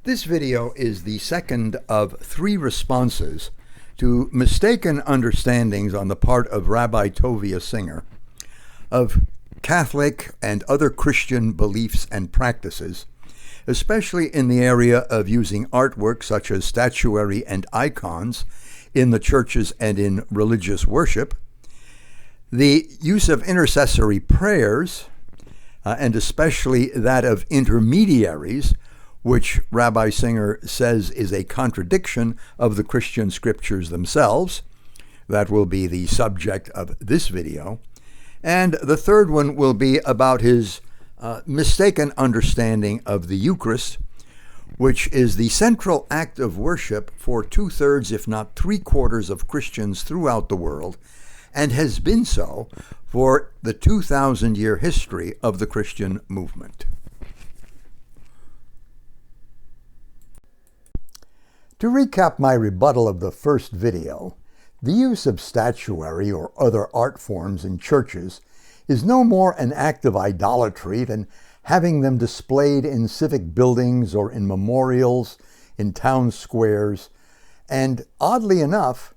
This video is the second of 3 responses to mistaken understandings on the part of Rabbi Tovia Singer of Catholic and other Christian beliefs and practices, especially in the area of using artwork such as statuary and icons in the churches and in religious worship, the use of intercessory prayers, and especially that of intermediaries, which Rabbi Singer says is a contradiction of the Christian scriptures themselves. That will be the subject of this video. And the third one will be about his mistaken understanding of the Eucharist, which is the central act of worship for 2/3, if not 3/4 of Christians throughout the world, and has been so for the 2,000-year history of the Christian movement. To recap my rebuttal of the first video, the use of statuary or other art forms in churches is no more an act of idolatry than having them displayed in civic buildings or in memorials, in town squares, and oddly enough,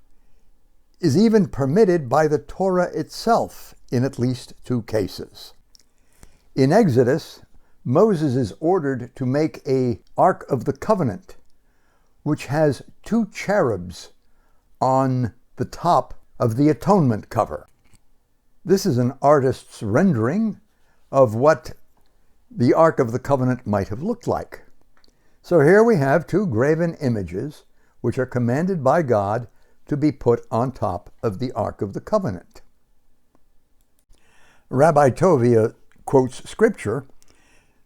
is even permitted by the Torah itself in at least 2 cases. In Exodus, Moses is ordered to make an Ark of the Covenant, which has 2 cherubs on the top of the atonement cover. This is an artist's rendering of what the Ark of the Covenant might have looked like. So here we have 2 graven images which are commanded by God to be put on top of the Ark of the Covenant. Rabbi Tovia quotes scripture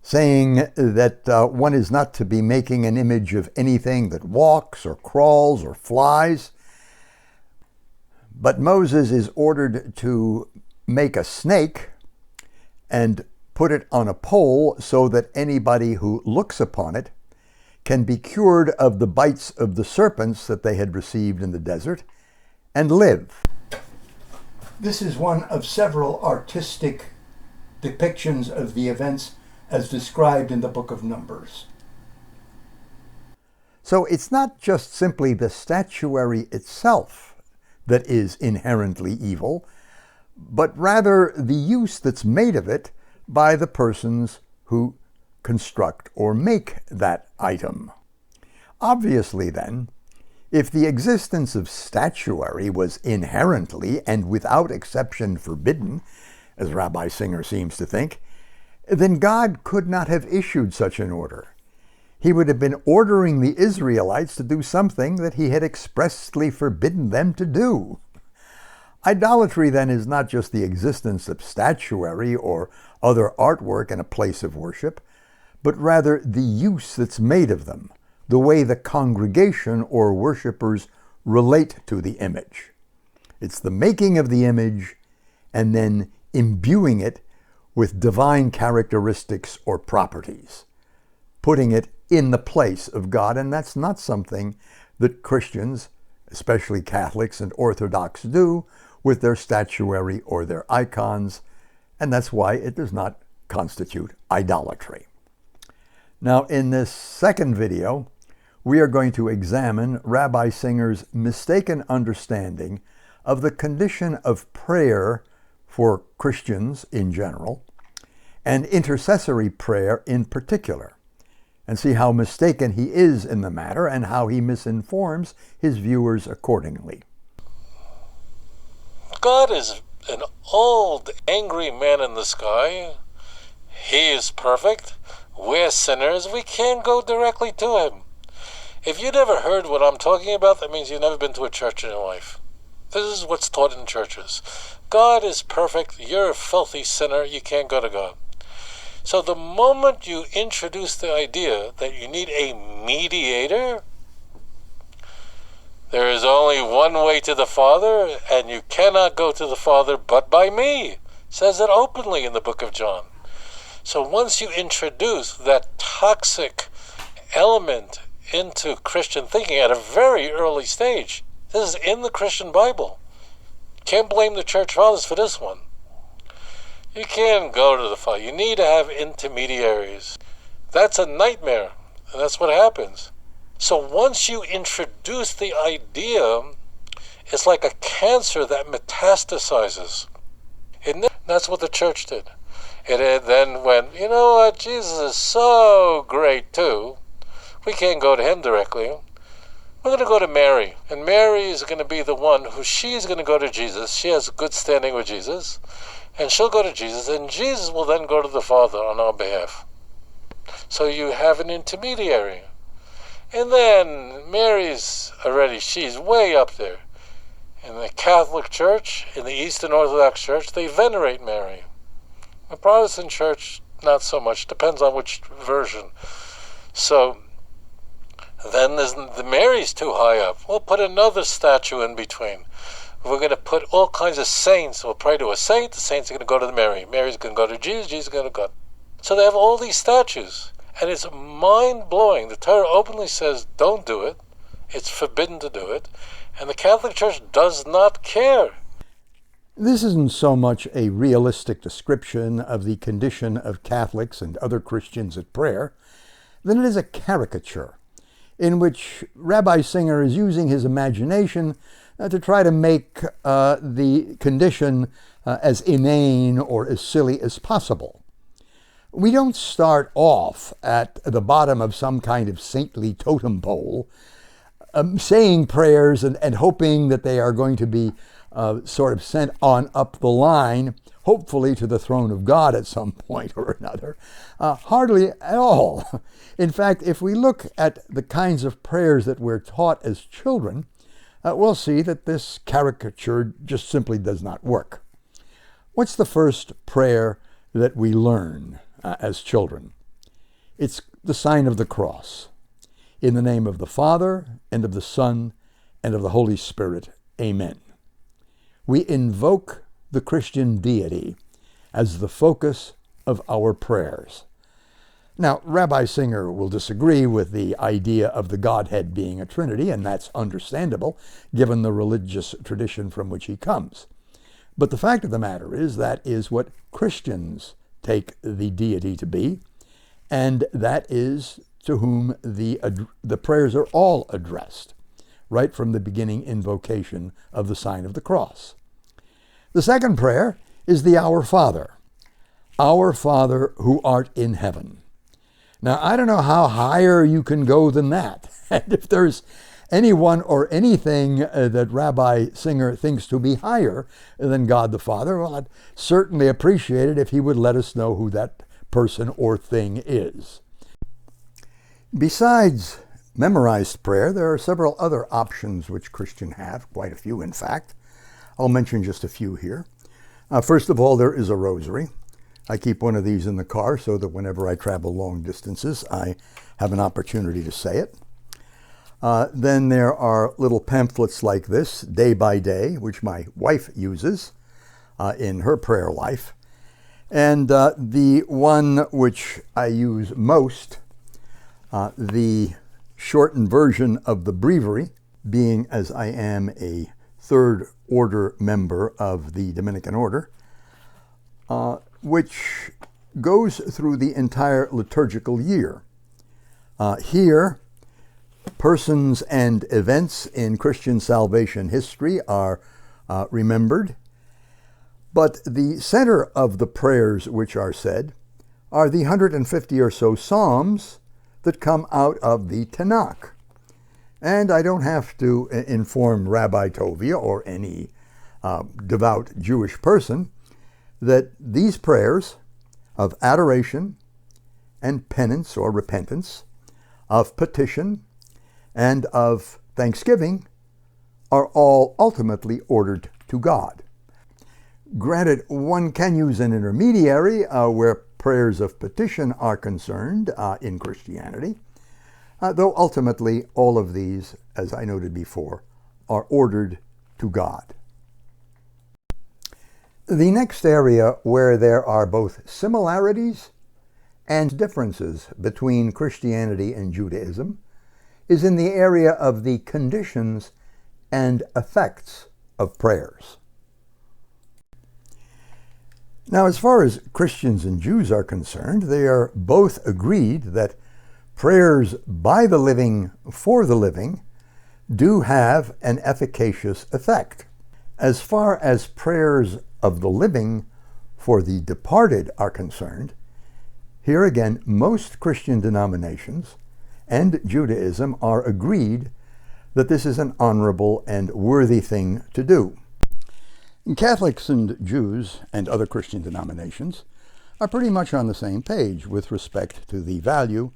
saying that one is not to be making an image of anything that walks or crawls or flies. But Moses is ordered to make a snake and put it on a pole so that anybody who looks upon it can be cured of the bites of the serpents that they had received in the desert and live. This is one of several artistic depictions of the events as described in the book of Numbers. So it's not just simply the statuary itself that is inherently evil, but rather the use that's made of it by the persons who construct or make that item. Obviously then, if the existence of statuary was inherently and without exception forbidden, as Rabbi Singer seems to think, then God could not have issued such an order. He would have been ordering the Israelites to do something that he had expressly forbidden them to do. Idolatry, then, is not just the existence of statuary or other artwork in a place of worship, but rather the use that's made of them, the way the congregation or worshipers relate to the image. It's the making of the image and then imbuing it with divine characteristics or properties, putting it in the place of God, and that's not something that Christians, especially Catholics and Orthodox, do with their statuary or their icons, and that's why it does not constitute idolatry. Now, in this second video, we are going to examine Rabbi Singer's mistaken understanding of the condition of prayer for Christians in general, and intercessory prayer in particular, and see how mistaken he is in the matter and how he misinforms his viewers accordingly. God is an old, angry man in the sky. He is perfect. We're sinners. We can't go directly to him. If you never heard what I'm talking about, that means you've never been to a church in your life. This is what's taught in churches. God is perfect. You're a filthy sinner. You can't go to God. So the moment you introduce the idea that you need a mediator, there is only one way to the Father, and you cannot go to the Father but by me. It says it openly in the book of John. So once you introduce that toxic element into Christian thinking at a very early stage, this is in the Christian Bible. Can't blame the church fathers for this one. You can't go to the Father. You need to have intermediaries. That's a nightmare. And that's what happens. So once you introduce the idea, it's like a cancer that metastasizes. That's what the church did. It then went, you know what, Jesus is so great too. We can't go to him directly. We're going to go to Mary. And Mary is going to be the one who she's going to go to Jesus. She has good standing with Jesus. And she'll go to Jesus. And Jesus will then go to the Father on our behalf. So you have an intermediary. And then Mary's already, she's way up there. In the Catholic Church, in the Eastern Orthodox Church, they venerate Mary. The Protestant Church, not so much. Depends on which version. So then the Mary's too high up. We'll put another statue in between. We're going to put all kinds of saints. We'll pray to a saint. The saints are going to go to Mary. Mary's going to go to Jesus. Jesus is going to God. So they have all these statues. And it's mind-blowing. The Torah openly says, don't do it. It's forbidden to do it. And the Catholic Church does not care. This isn't so much a realistic description of the condition of Catholics and other Christians at prayer than it is a caricature in which Rabbi Singer is using his imagination to try to make the condition as inane or as silly as possible. We don't start off at the bottom of some kind of saintly totem pole saying prayers and hoping that they are going to be sort of sent on up the line, hopefully to the throne of God at some point or another. Hardly at all. In fact, if we look at the kinds of prayers that we're taught as children, we'll see that this caricature just simply does not work. What's the first prayer that we learn as children? It's the sign of the cross. In the name of the Father, and of the Son, and of the Holy Spirit. Amen. We invoke the Christian deity as the focus of our prayers. Now, Rabbi Singer will disagree with the idea of the Godhead being a Trinity, and that's understandable, given the religious tradition from which he comes. But the fact of the matter is that is what Christians take the deity to be, and that is to whom the prayers are all addressed, right from the beginning invocation of the sign of the cross. The second prayer is the Our Father who art in heaven. Now, I don't know how higher you can go than that. And if there's anyone or anything that Rabbi Singer thinks to be higher than God the Father, well, I'd certainly appreciate it if he would let us know who that person or thing is. Besides memorized prayer, there are several other options which Christians have, quite a few in fact. I'll mention just a few here. First of all, there is a rosary. I keep one of these in the car so that whenever I travel long distances, I have an opportunity to say it. Then there are little pamphlets like this, Day by Day, which my wife uses in her prayer life. And the one which I use most, the shortened version of the breviary, being as I am a third order member of the Dominican order, which goes through the entire liturgical year. Here, persons and events in Christian salvation history are remembered, but the center of the prayers which are said are the 150 or so psalms that come out of the Tanakh. And I don't have to inform Rabbi Tovia or any devout Jewish person that these prayers of adoration and penance or repentance, of petition and of thanksgiving are all ultimately ordered to God. Granted, one can use an intermediary where prayers of petition are concerned in Christianity, though ultimately all of these, as I noted before, are ordered to God. The next area where there are both similarities and differences between Christianity and Judaism is in the area of the conditions and effects of prayers. Now, as far as Christians and Jews are concerned, they are both agreed that Prayers by the living for the living do have an efficacious effect. As far as prayers of the living for the departed are concerned, here again, most Christian denominations and Judaism are agreed that this is an honorable and worthy thing to do. Catholics and Jews and other Christian denominations are pretty much on the same page with respect to the value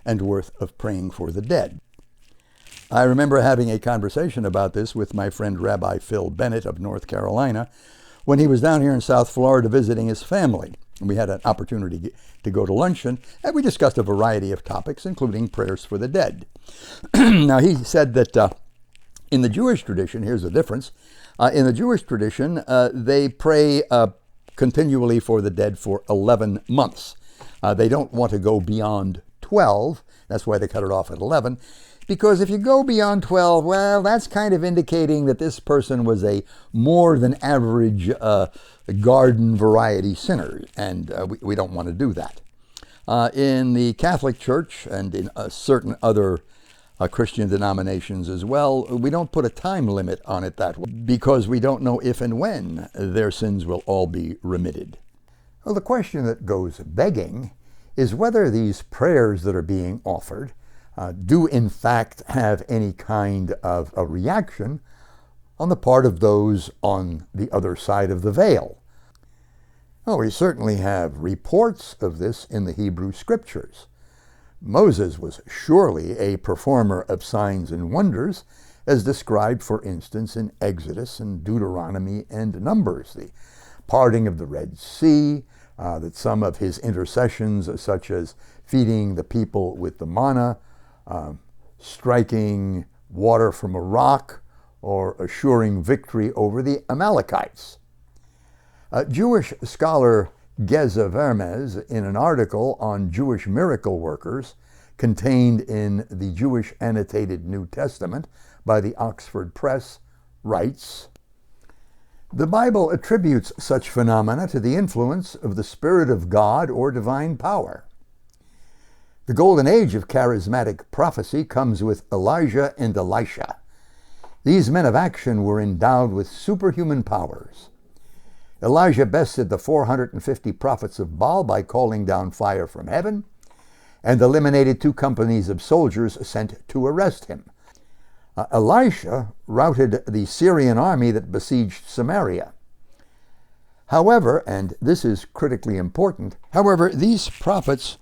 and worth of praying for the dead. I remember having a conversation about this with my friend Rabbi Phil Bennett of North Carolina when he was down here in South Florida visiting his family. We had an opportunity to go to luncheon, and we discussed a variety of topics, including prayers for the dead. Now, he said that in the Jewish tradition, here's the difference. In the Jewish tradition, they pray continually for the dead for 11 months. They don't want to go beyond 12. That's why they cut it off at 11. Because if you go beyond 12, well, that's kind of indicating that this person was a more than average garden variety sinner, and we don't want to do that. In the Catholic Church and in certain other Christian denominations as well, we don't put a time limit on it that way because we don't know if and when their sins will all be remitted. Well, the question that goes begging is whether these prayers that are being offered do in fact have any kind of a reaction on the part of those on the other side of the veil. Well, we certainly have reports of this in the Hebrew Scriptures. Moses was surely a performer of signs and wonders, as described, for instance, in Exodus and Deuteronomy and Numbers, the parting of the Red Sea, that some of his intercessions, such as feeding the people with the manna, striking water from a rock, or assuring victory over the Amalekites. Jewish scholar Geza Vermes, in an article on Jewish miracle workers contained in the Jewish Annotated New Testament by the Oxford Press, writes, "The Bible attributes such phenomena to the influence of the Spirit of God or divine power. The golden age of charismatic prophecy comes with Elijah and Elisha. These men of action were endowed with superhuman powers. Elijah bested the 450 prophets of Baal by calling down fire from heaven and eliminated 2 companies of soldiers sent to arrest him. Elisha routed the Syrian army that besieged Samaria. However, and this is critically important, these prophets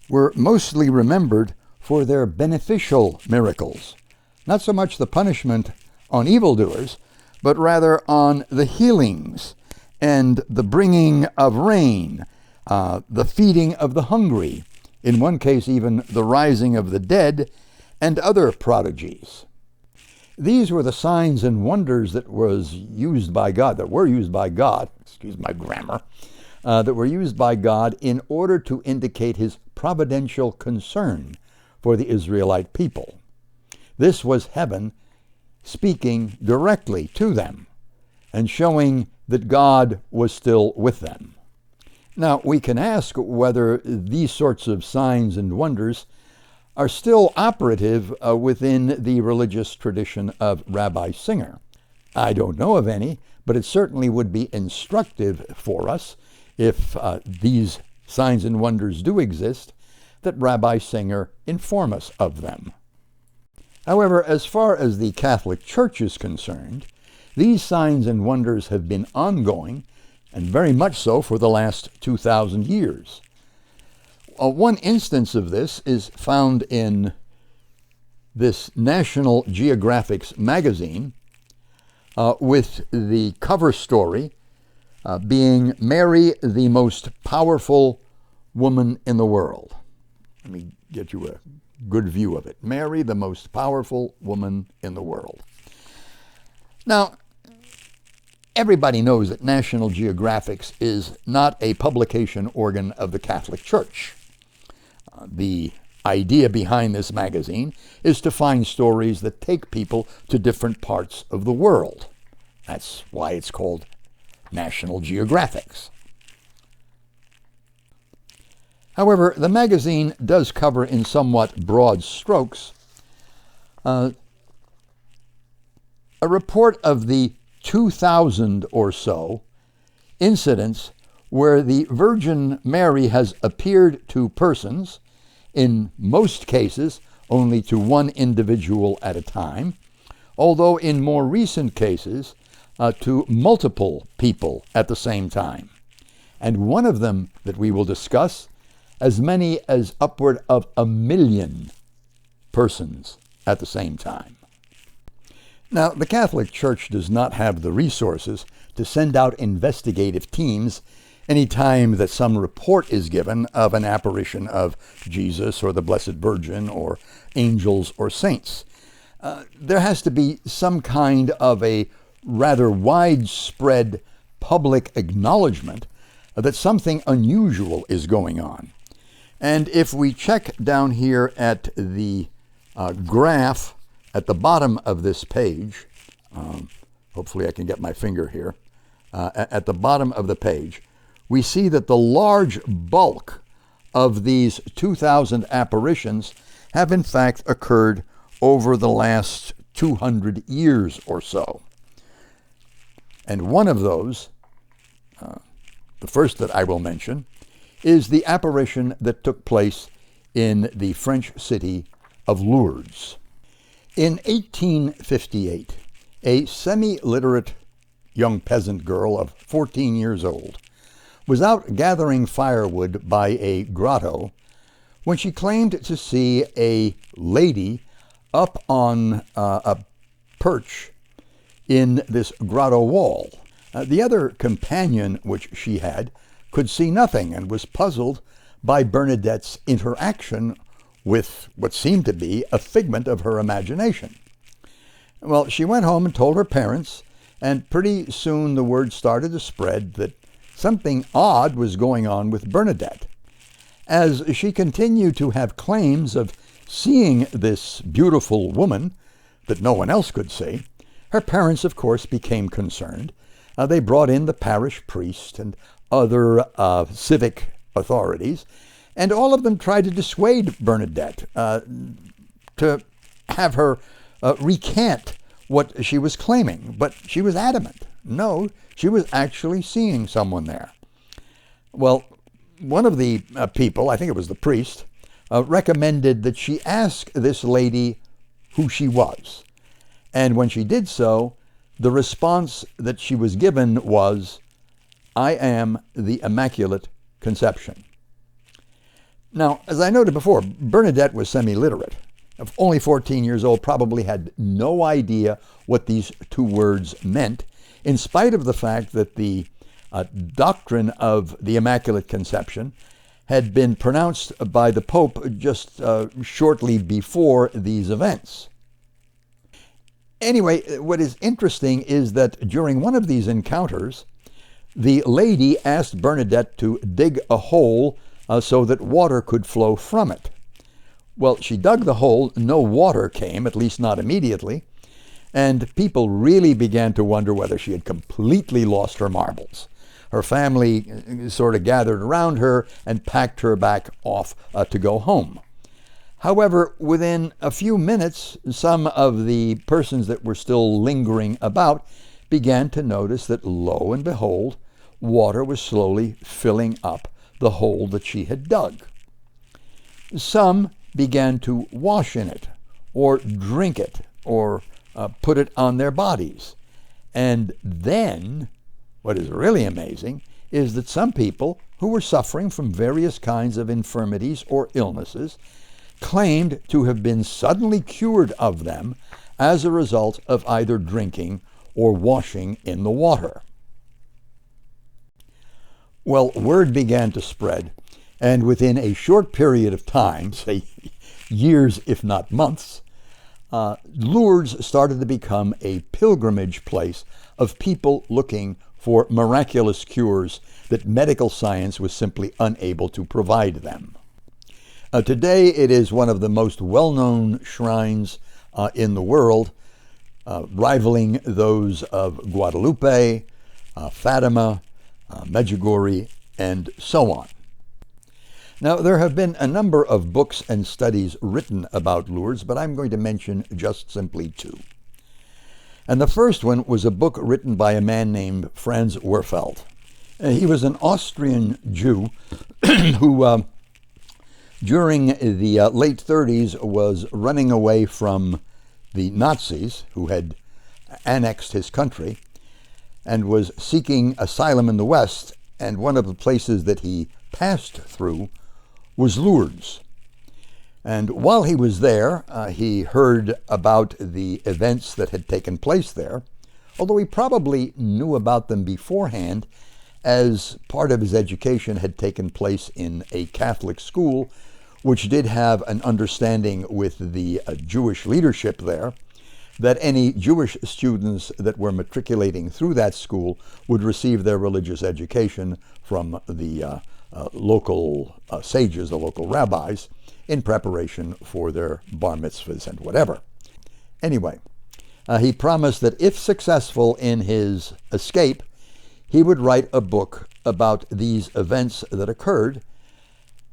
were mostly remembered for their beneficial miracles, not so much the punishment on evildoers, but rather on the healings and the bringing of rain, the feeding of the hungry, in one case even the rising of the dead, and other prodigies. These were the signs and wonders that were used by God, that were used by God in order to indicate his providential concern for the Israelite people. This was heaven speaking directly to them and showing that God was still with them. Now, we can ask whether these sorts of signs and wonders are still operative within the religious tradition of Rabbi Singer. I don't know of any, but it certainly would be instructive for us if these signs and wonders do exist, that Rabbi Singer inform us of them. However, as far as the Catholic Church is concerned, these signs and wonders have been ongoing, and very much so for the last 2,000 years. One instance of this is found in this National Geographic's magazine, with the cover story being Mary, the most powerful woman in the world. Let me get you a good view of it. Mary, the most powerful woman in the world. Now, everybody knows that National Geographic is not a publication organ of the Catholic Church. The idea behind this magazine is to find stories that take people to different parts of the world. That's why it's called National Geographic. However, the magazine does cover in somewhat broad strokes a report of the 2,000 or so incidents where the Virgin Mary has appeared to persons, in most cases only to one individual at a time, although in more recent cases to multiple people at the same time. And one of them that we will discuss, as many as upward of 1 million persons at the same time. Now, the Catholic Church does not have the resources to send out investigative teams any time that some report is given of an apparition of Jesus or the Blessed Virgin or angels or saints. There has to be some kind of a rather widespread public acknowledgement that something unusual is going on. And if we check down here at the graph at the bottom of this page, hopefully I can get my finger here, at the bottom of the page, we see that the large bulk of these 2,000 apparitions have in fact occurred over the last 200 years or so. And one of those, the first that I will mention, is the apparition that took place in the French city of Lourdes. In 1858, a semi-literate young peasant girl of 14 years old was out gathering firewood by a grotto when she claimed to see a lady up on a perch in this grotto wall. The other companion which she had could see nothing and was puzzled by Bernadette's interaction with what seemed to be a figment of her imagination. Well, she went home and told her parents, and pretty soon the word started to spread that something odd was going on with Bernadette. As she continued to have claims of seeing this beautiful woman that no one else could see, her parents, of course, became concerned. They brought in the parish priest and other civic authorities, and all of them tried to dissuade Bernadette to have her recant what she was claiming. But she was adamant. No, she was actually seeing someone there. Well, one of the people, I think it was the priest, recommended that she ask this lady who she was. And when she did so, the response that she was given was, "I am the Immaculate Conception." Now, as I noted before, Bernadette was semi-literate. Only 14 years old, probably had no idea what these two words meant, in spite of the fact that the doctrine of the Immaculate Conception had been pronounced by the Pope just shortly before these events. Anyway, what is interesting is that during one of these encounters, the lady asked Bernadette to dig a hole so that water could flow from it. Well, she dug the hole, no water came, at least not immediately, and people really began to wonder whether she had completely lost her marbles. Her family sort of gathered around her and packed her back off to go home. However, within a few minutes, some of the persons that were still lingering about began to notice that, lo and behold, water was slowly filling up the hole that she had dug. Some began to wash in it, or drink it, or put it on their bodies. And then, what is really amazing, is that some people who were suffering from various kinds of infirmities or illnesses claimed to have been suddenly cured of them as a result of either drinking or washing in the water. Well, word began to spread, and within a short period of time, say years if not months, Lourdes started to become a pilgrimage place of people looking for miraculous cures that medical science was simply unable to provide them. Today, it is one of the most well-known shrines in the world, rivaling those of Now, there have been a number of books and studies written about Lourdes, but I'm going to mention just simply two. And the first one was a book written by a man named Franz Werfeld. He was an Austrian Jew who, during the late 30s, was running away from the Nazis who had annexed his country and was seeking asylum in the West. And one of the places that he passed through was Lourdes. And while he was there, he heard about the events that had taken place there, although he probably knew about them beforehand, as part of his education had taken place in a Catholic school, which did have an understanding with the Jewish leadership there, that any Jewish students that were matriculating through that school would receive their religious education from the local sages, the local rabbis, in preparation for their bar mitzvahs and whatever. Anyway, he promised that if successful in his escape, he would write a book about these events that occurred,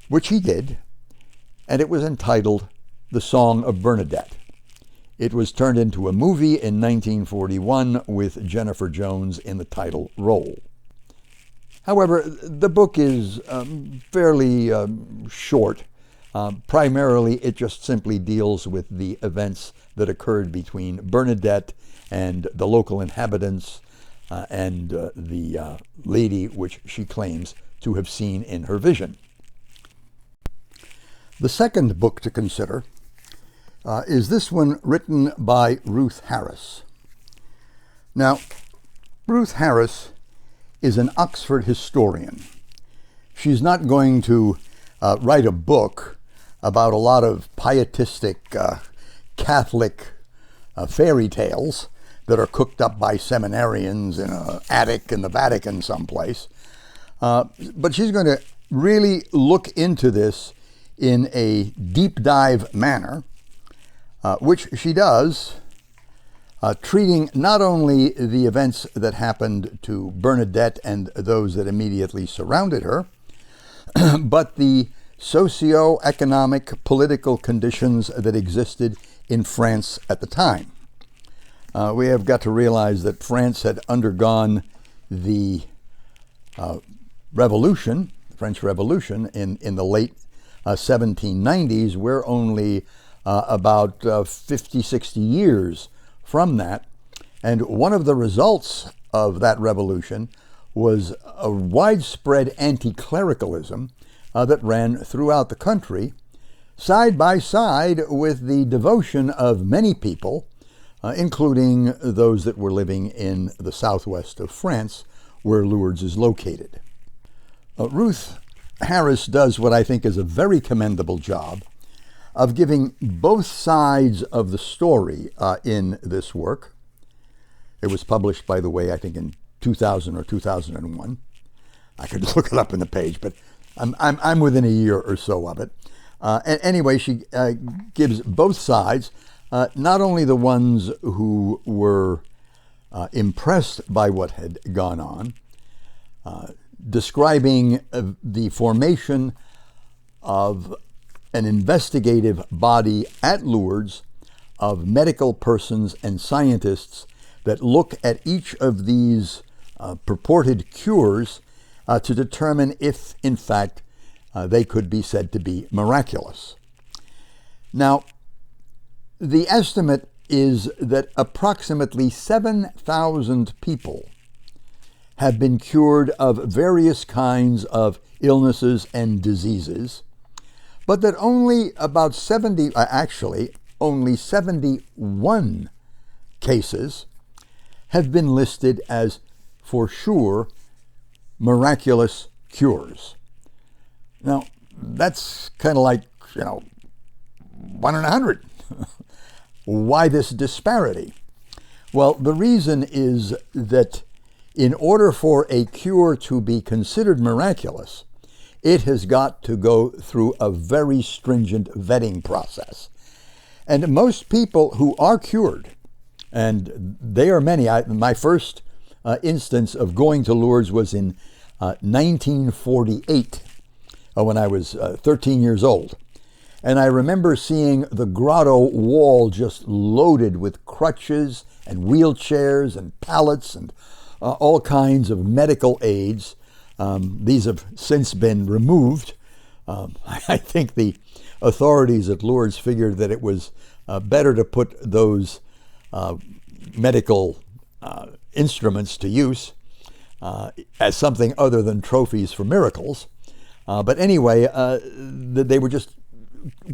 which he did, and it was entitled The Song of Bernadette. It was turned into a movie in 1941 with Jennifer Jones in the title role. However, the book is fairly short. Primarily, it just simply deals with the events that occurred between Bernadette and the local inhabitants and the lady which she claims to have seen in her vision. The second book to consider is this one written by Ruth Harris. Now, Ruth Harris is an Oxford historian. She's not going to write a book about a lot of pietistic Catholic fairy tales that are cooked up by seminarians in an attic in the Vatican someplace. But she's going to really look into this in a deep dive manner, which she does, treating not only the events that happened to Bernadette and those that immediately surrounded her, but the socio-economic political conditions that existed in France at the time. We have got to realize that France had undergone the revolution, the French Revolution, in the late 1790s. We're only about 50, 60 years from that. And one of the results of that revolution was a widespread anti-clericalism that ran throughout the country, side by side with the devotion of many people, including those that were living in the southwest of France, where Lourdes is located. Ruth Harris does what I think is a very commendable job of giving both sides of the story in this work. It was published, by the way, I think in 2000 or 2001. I could look it up in the page, but I'm within a year or so of it. Anyway, she gives both sides, not only the ones who were impressed by what had gone on, describing the formation of an investigative body at Lourdes of medical persons and scientists that look at each of these purported cures to determine if, in fact, they could be said to be miraculous. Now, the estimate is that approximately 7,000 people have been cured of various kinds of illnesses and diseases, but that only about only 71 cases have been listed as for sure miraculous cures. Now, that's kind of like, 1 in 100. Why this disparity? Well, the reason is that in order for a cure to be considered miraculous, it has got to go through a very stringent vetting process. And most people who are cured, and they are many, my first instance of going to Lourdes was in 1948, when I was 13 years old. And I remember seeing the grotto wall just loaded with crutches and wheelchairs and pallets and all kinds of medical aids. These have since been removed. I think the authorities at Lourdes figured that it was better to put those medical instruments to use as something other than trophies for miracles. But anyway, they were just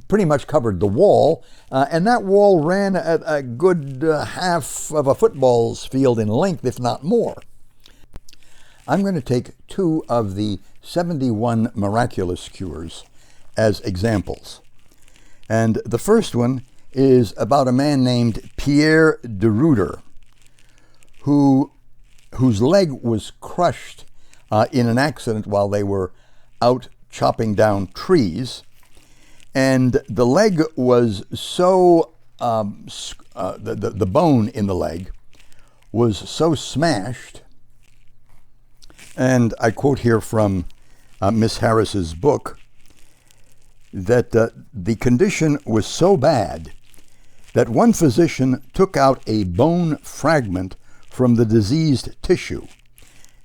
pretty much covered the wall, and that wall ran at a good half of a football's field in length, if not more. I'm going to take 2 of the 71 miraculous cures as examples. And the first one is about a man named Pierre de Ruyter, whose leg was crushed in an accident while they were out chopping down trees. And the leg was so, the bone in the leg was so smashed, and I quote here from Miss Harris's book, that the condition was so bad that one physician took out a bone fragment from the diseased tissue,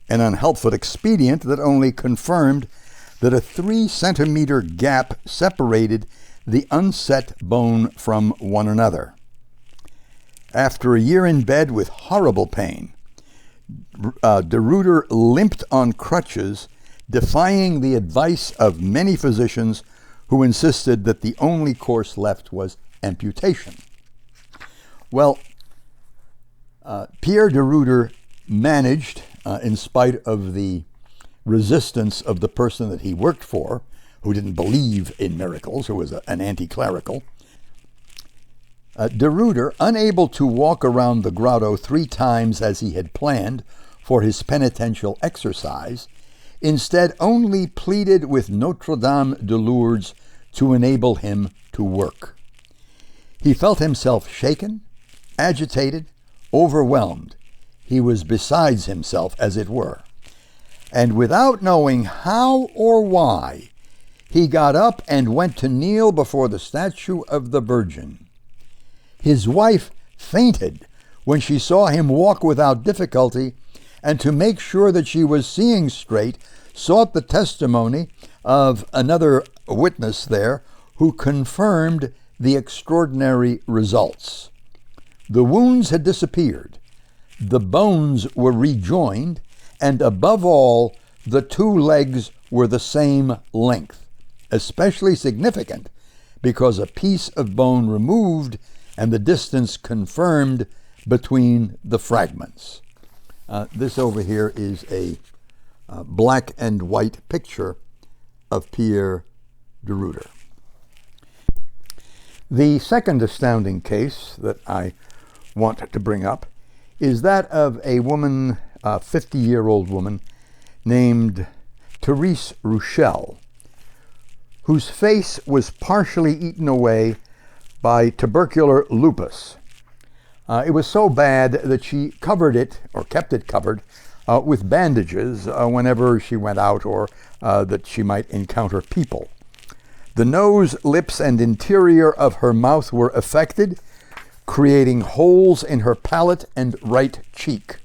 an unhelpful expedient that only confirmed that a 3-centimeter gap separated the unset bone from one another. After a year in bed with horrible pain, de Ruyter limped on crutches, defying the advice of many physicians who insisted that the only course left was amputation. Well, Pierre de Ruyter managed, in spite of the resistance of the person that he worked for, who didn't believe in miracles, who was an anti-clerical. De Ruyter, unable to walk around the grotto 3 times as he had planned for his penitential exercise, instead only pleaded with Notre Dame de Lourdes to enable him to work. He felt himself shaken, agitated, overwhelmed. He was besides himself, as it were. And without knowing how or why, he got up and went to kneel before the statue of the Virgin. His wife fainted when she saw him walk without difficulty, and to make sure that she was seeing straight, sought the testimony of another witness there who confirmed the extraordinary results. The wounds had disappeared, the bones were rejoined, and above all, the 2 legs were the same length, especially significant because a piece of bone removed and the distance confirmed between the fragments. This over here is a black and white picture of Pierre de Ruyter. The second astounding case that I want to bring up is that of a woman, a 50-year-old woman named Therese Rouchel, whose face was partially eaten away by tubercular lupus. It was so bad that she covered it, or kept it covered, with bandages whenever she went out or that she might encounter people. The nose, lips, and interior of her mouth were affected, creating holes in her palate and right cheek.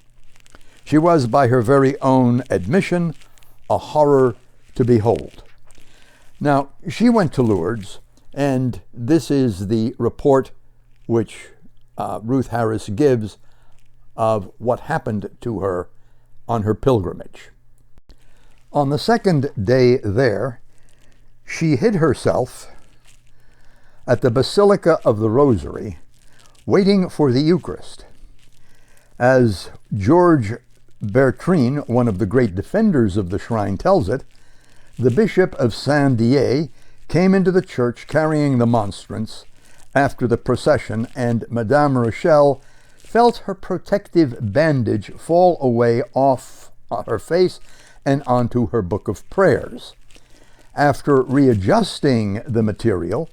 She was, by her very own admission, a horror to behold. Now, she went to Lourdes, and this is the report which Ruth Harris gives of what happened to her on her pilgrimage. On the second day there, she hid herself at the Basilica of the Rosary, waiting for the Eucharist. As George Bertrine, one of the great defenders of the shrine, tells it, the Bishop of Saint-Dié came into the church carrying the monstrance after the procession, and Madame Rochelle felt her protective bandage fall away off her face and onto her book of prayers. After readjusting the material,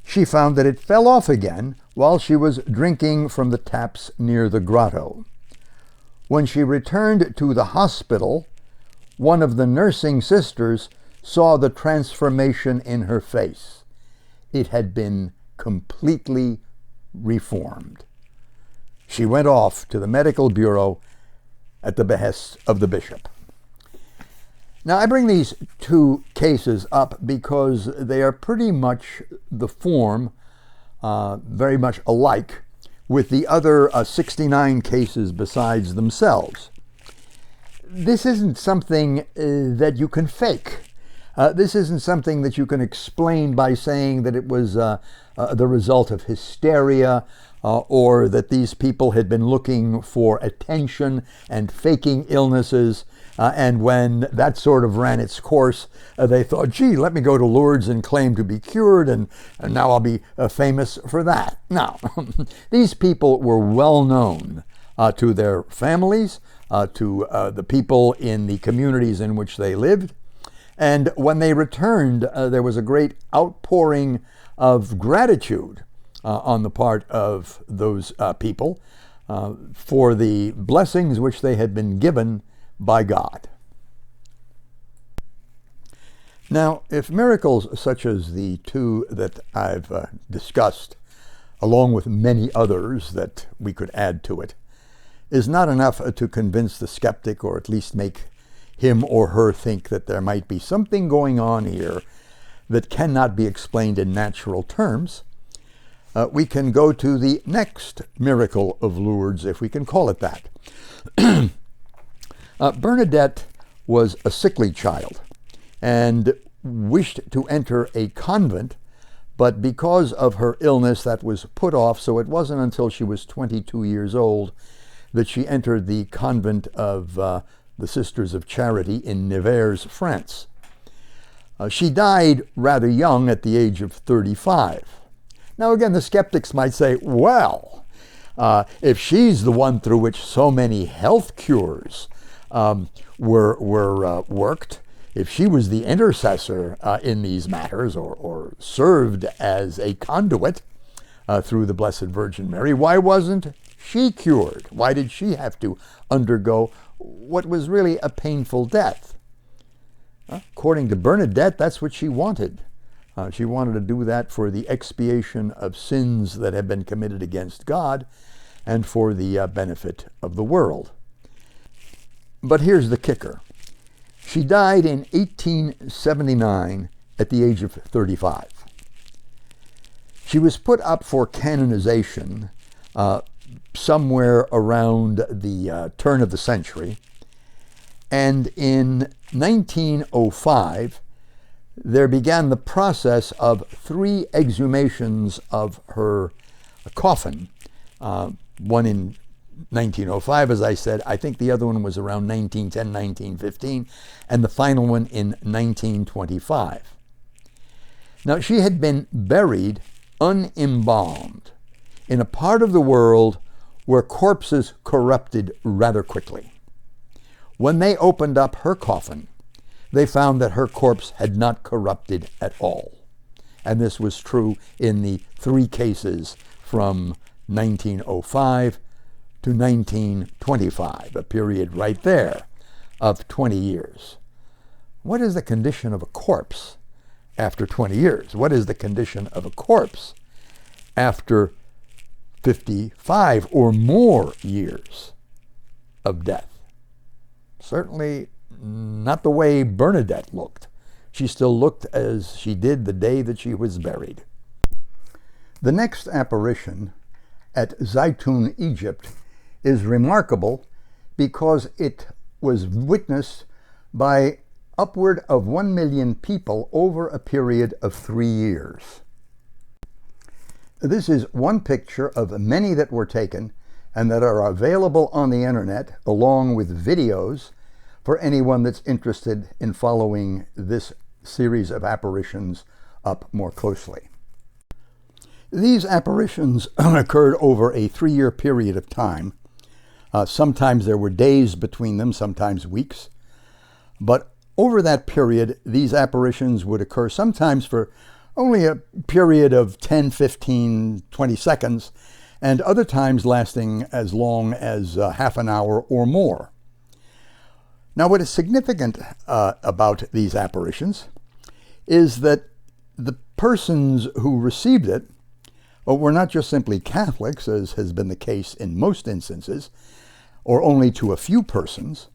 she found that it fell off again while she was drinking from the taps near the grotto. When she returned to the hospital, one of the nursing sisters saw the transformation in her face. It had been completely reformed. She went off to the medical bureau at the behest of the bishop. Now, I bring these two cases up because they are pretty much the form, very much alike, with the other 69 cases besides themselves. This isn't something that you can fake. This isn't something that you can explain by saying that it was the result of hysteria, or that these people had been looking for attention and faking illnesses, and when that sort of ran its course, they thought, gee, let me go to Lourdes and claim to be cured, and now I'll be famous for that. Now, these people were well known to their families, to the people in the communities in which they lived, and when they returned, there was a great outpouring of gratitude on the part of those people for the blessings which they had been given by God. Now, if miracles such as the two that I've discussed, along with many others that we could add to it, is not enough to convince the skeptic, or at least make him or her think that there might be something going on here that cannot be explained in natural terms, we can go to the next miracle of Lourdes, if we can call it that. Bernadette was a sickly child and wished to enter a convent, but because of her illness that was put off, so it wasn't until she was 22 years old that she entered the convent of the Sisters of Charity in Nevers, France. She died rather young at the age of 35. Now again, the skeptics might say, well, if she's the one through which so many health cures were worked, if she was the intercessor in these matters, or served as a conduit through the Blessed Virgin Mary, why wasn't she cured? Why did she have to undergo what was really a painful death? According to Bernadette, that's what she wanted. She wanted to do that for the expiation of sins that had been committed against God and for the benefit of the world. But here's the kicker. She died in 1879 at the age of 35. She was put up for canonization somewhere around the turn of the century, and in 1905 there began the process of 3 exhumations of her coffin, one in 1905, as I said. I think the other one was around 1910, 1915, and the final one in 1925. Now, she had been buried unembalmed in a part of the world where corpses corrupted rather quickly. When they opened up her coffin, they found that her corpse had not corrupted at all. And this was true in the 3 cases from 1905 to 1925, a period right there of 20 years. What is the condition of a corpse after 20 years? What is the condition of a corpse after 55 or more years of death? Certainly not the way Bernadette looked. She still looked as she did the day that she was buried. The next apparition at Zaytun, Egypt, is remarkable because it was witnessed by upward of 1 million people over a period of 3 years. This is one picture of many that were taken and that are available on the internet, along with videos for anyone that's interested in following this series of apparitions up more closely. These apparitions occurred over a 3-year period of time. Sometimes there were days between them, sometimes weeks. But over that period, these apparitions would occur sometimes for only a period of 10, 15, 20 seconds, and other times lasting as long as half an hour or more. Now, what is significant about these apparitions is that the persons who received it were not just simply Catholics, as has been the case in most instances, or only to a few persons,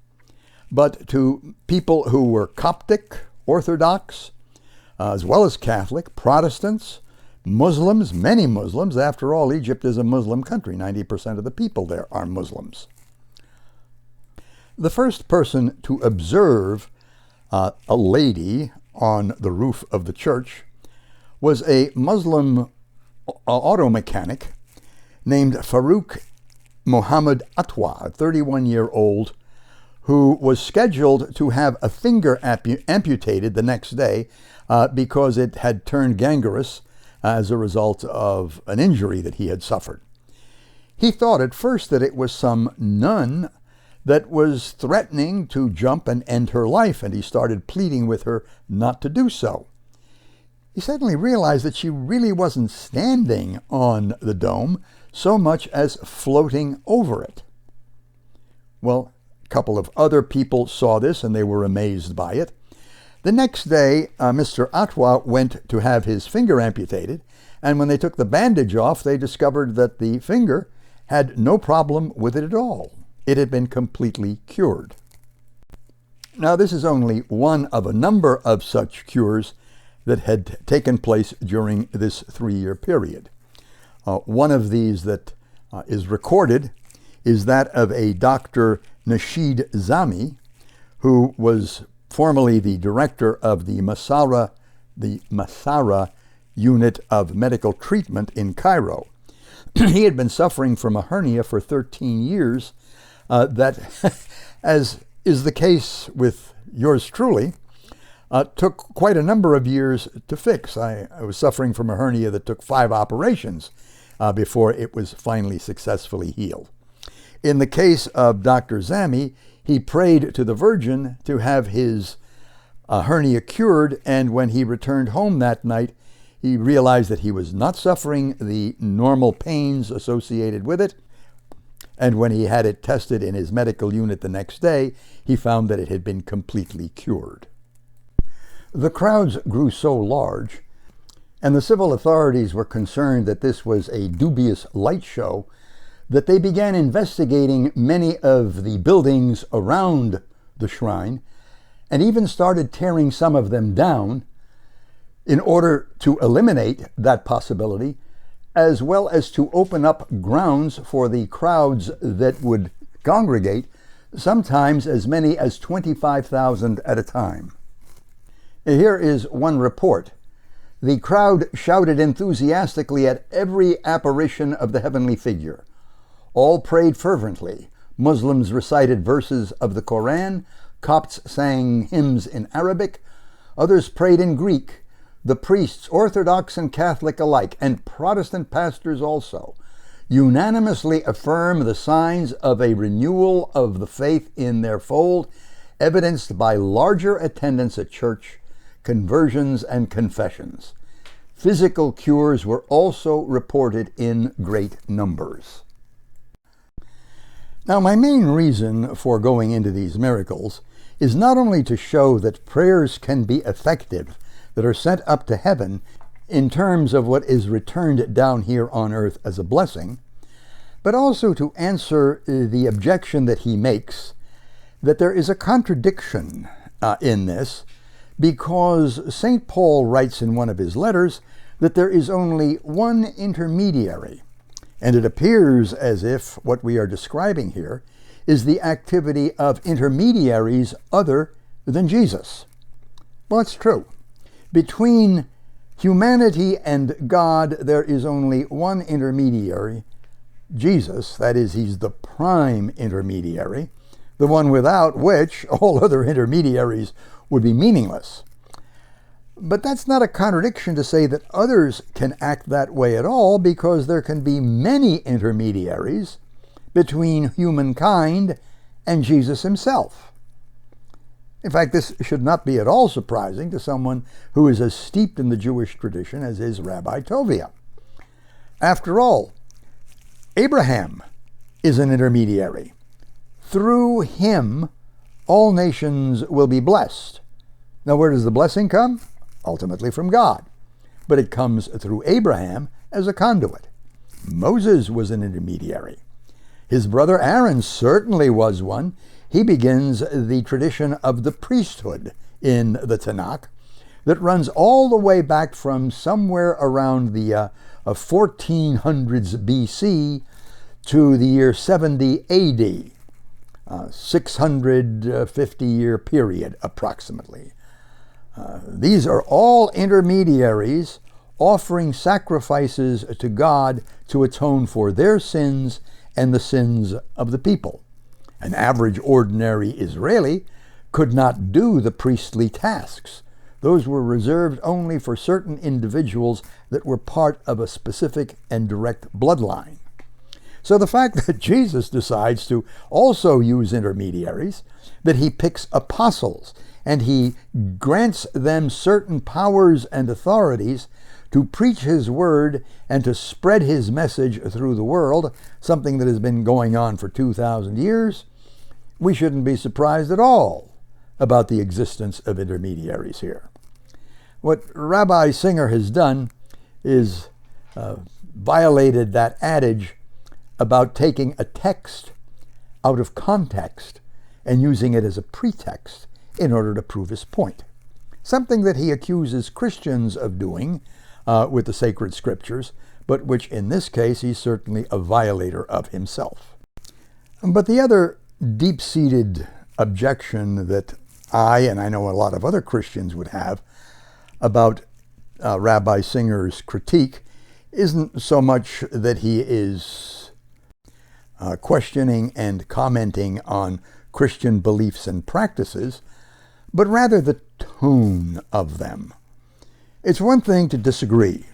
but to people who were Coptic, Orthodox, as well as Catholic, Protestants, Muslims, many Muslims. After all, Egypt is a Muslim country. 90% of the people there are Muslims. The first person to observe a lady on the roof of the church was a Muslim auto mechanic named Farouk Mohammed Atwa, a 31-year-old who was scheduled to have a finger amputated the next day because it had turned gangrenous as a result of an injury that he had suffered. He thought at first that it was some nun that was threatening to jump and end her life, and he started pleading with her not to do so. He suddenly realized that she really wasn't standing on the dome so much as floating over it. Well, a couple of other people saw this and they were amazed by it. The next day, Mr. Atwa went to have his finger amputated, and when they took the bandage off, they discovered that the finger had no problem with it at all. It had been completely cured. Now, this is only one of a number of such cures that had taken place during this 3-year period. One of these that is recorded is that of a Dr. Nasheed Zami, who was formerly the director of the Masara unit of medical treatment in Cairo. He had been suffering from a hernia for 13 years that, as is the case with yours truly, took quite a number of years to fix. I was suffering from a hernia that took 5 operations before it was finally successfully healed. In the case of Dr. Zami, he prayed to the Virgin to have his hernia cured, and when he returned home that night, he realized that he was not suffering the normal pains associated with it, and when he had it tested in his medical unit the next day, he found that it had been completely cured. The crowds grew so large, and the civil authorities were concerned that this was a dubious light show, that they began investigating many of the buildings around the shrine, and even started tearing some of them down in order to eliminate that possibility, as well as to open up grounds for the crowds that would congregate, sometimes as many as 25,000 at a time. Here is one report. The crowd shouted enthusiastically at every apparition of the heavenly figure. All prayed fervently. Muslims recited verses of the Koran. Copts sang hymns in Arabic. Others prayed in Greek. The priests, Orthodox and Catholic alike, and Protestant pastors also, unanimously affirm the signs of a renewal of the faith in their fold, evidenced by larger attendance at church, conversions, and confessions. Physical cures were also reported in great numbers. Now, my main reason for going into these miracles is not only to show that prayers can be effective that are sent up to heaven in terms of what is returned down here on earth as a blessing, but also to answer the objection that he makes that there is a contradiction in this, because St. Paul writes in one of his letters that there is only one intermediary, and it appears as if what we are describing here is the activity of intermediaries other than Jesus. Well, it's true. Between humanity and God, there is only one intermediary, Jesus. That is, he's the prime intermediary, the one without which all other intermediaries would be meaningless. But that's not a contradiction to say that others can act that way at all, because there can be many intermediaries between humankind and Jesus himself. In fact, this should not be at all surprising to someone who is as steeped in the Jewish tradition as is Rabbi Tovia. After all, Abraham is an intermediary. Through him, all nations will be blessed. Now, where does the blessing come? Ultimately from God. But it comes through Abraham as a conduit. Moses was an intermediary. His brother Aaron certainly was one. He begins the tradition of the priesthood in the Tanakh that runs all the way back from somewhere around the 1400s BC to the year 70 AD, 650-year period approximately. These are all intermediaries offering sacrifices to God to atone for their sins and the sins of the people. An average ordinary Israeli could not do the priestly tasks. Those were reserved only for certain individuals that were part of a specific and direct bloodline. So the fact that Jesus decides to also use intermediaries, that he picks apostles, and he grants them certain powers and authorities to preach his word and to spread his message through the world, something that has been going on for 2,000 years, we shouldn't be surprised at all about the existence of intermediaries here. What Rabbi Singer has done is violated that adage about taking a text out of context and using it as a pretext in order to prove his point. Something that he accuses Christians of doing with the sacred scriptures, but which in this case he's certainly a violator of himself. But the other deep-seated objection that and I know a lot of other Christians would have about Rabbi Singer's critique isn't so much that he is questioning and commenting on Christian beliefs and practices, but rather the tone of them. It's one thing to disagree,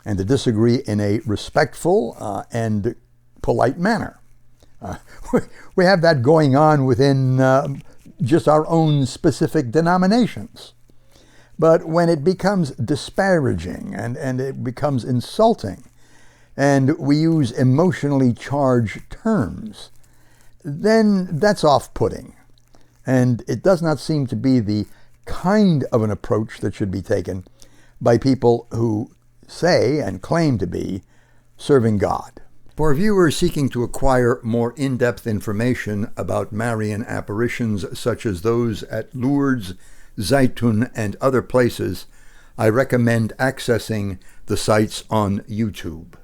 and to disagree in a respectful and polite manner. We have that going on within just our own specific denominations. But when it becomes disparaging and it becomes insulting, and we use emotionally charged terms, then that's off-putting. And it does not seem to be the kind of an approach that should be taken by people who say and claim to be serving God. For viewers seeking to acquire more in-depth information about Marian apparitions such as those at Lourdes, Zaytun, and other places, I recommend accessing the sites on YouTube.